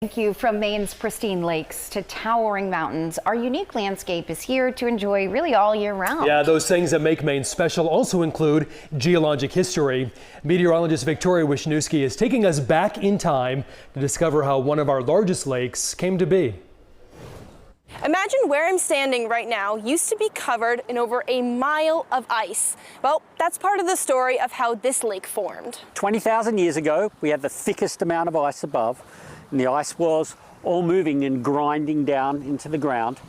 Thank you. From Maine's pristine lakes to towering mountains, our unique landscape is here to enjoy really all year round. Yeah, those things that make Maine special also include geologic history. Meteorologist Victoria Wisniewski is taking us back in time to discover how one of our largest lakes came to be. Imagine where I'm standing right now used to be covered in over a mile of ice. Well, that's part of the story of how this lake formed. 20,000 years ago, we had the thickest amount of ice above, and the ice was all moving and grinding down into the ground.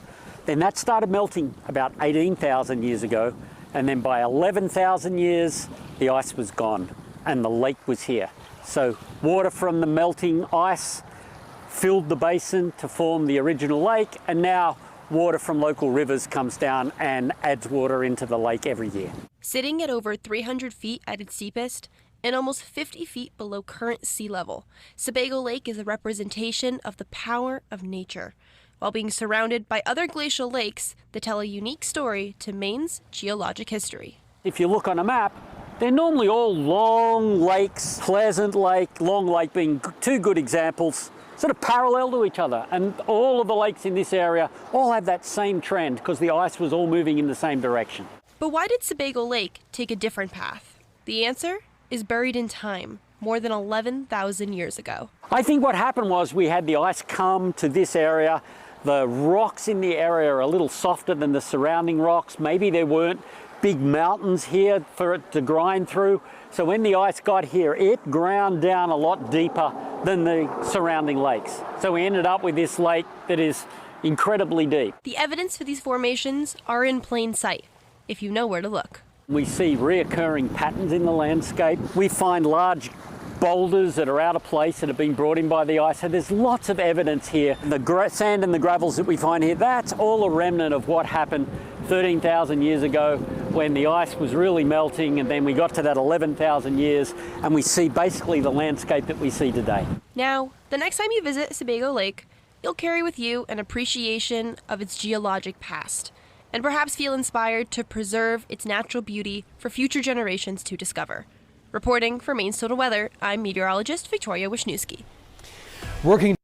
Then that started melting about 18,000 years ago, and then by 11,000 years, the ice was gone and the lake was here. So water from the melting ice filled the basin to form the original lake, and now water from local rivers comes down and adds water into the lake every year. Sitting at over 300 feet at its deepest and almost 50 feet below current sea level, Sebago Lake is a representation of the power of nature, while being surrounded by other glacial lakes that tell a unique story to Maine's geologic history. If you look on a map, they're normally all long lakes, Pleasant Lake, Long Lake being two good examples, sort of parallel to each other, and all of the lakes in this area all have that same trend because the ice was all moving in the same direction. But why did Sebago Lake take a different path? The answer is buried in time, more than 11,000 years ago. I think what happened was we had the ice come to this area. The rocks in the area are a little softer than the surrounding rocks. Maybe there weren't big mountains here for it to grind through. So when the ice got here, it ground down a lot deeper than the surrounding lakes. So we ended up with this lake that is incredibly deep. The evidence for these formations are in plain sight, if you know where to look. We see reoccurring patterns in the landscape. We find large boulders that are out of place that have been brought in by the ice. So there's lots of evidence here. The sand and the gravels that we find here, that's all a remnant of what happened 13,000 years ago when the ice was really melting, and then we got to that 11,000 years and we see basically the landscape that we see today. Now, the next time you visit Sebago Lake, you'll carry with you an appreciation of its geologic past, and perhaps feel inspired to preserve its natural beauty for future generations to discover. Reporting for Maine's Total Weather, I'm meteorologist Victoria Wisniewski. Working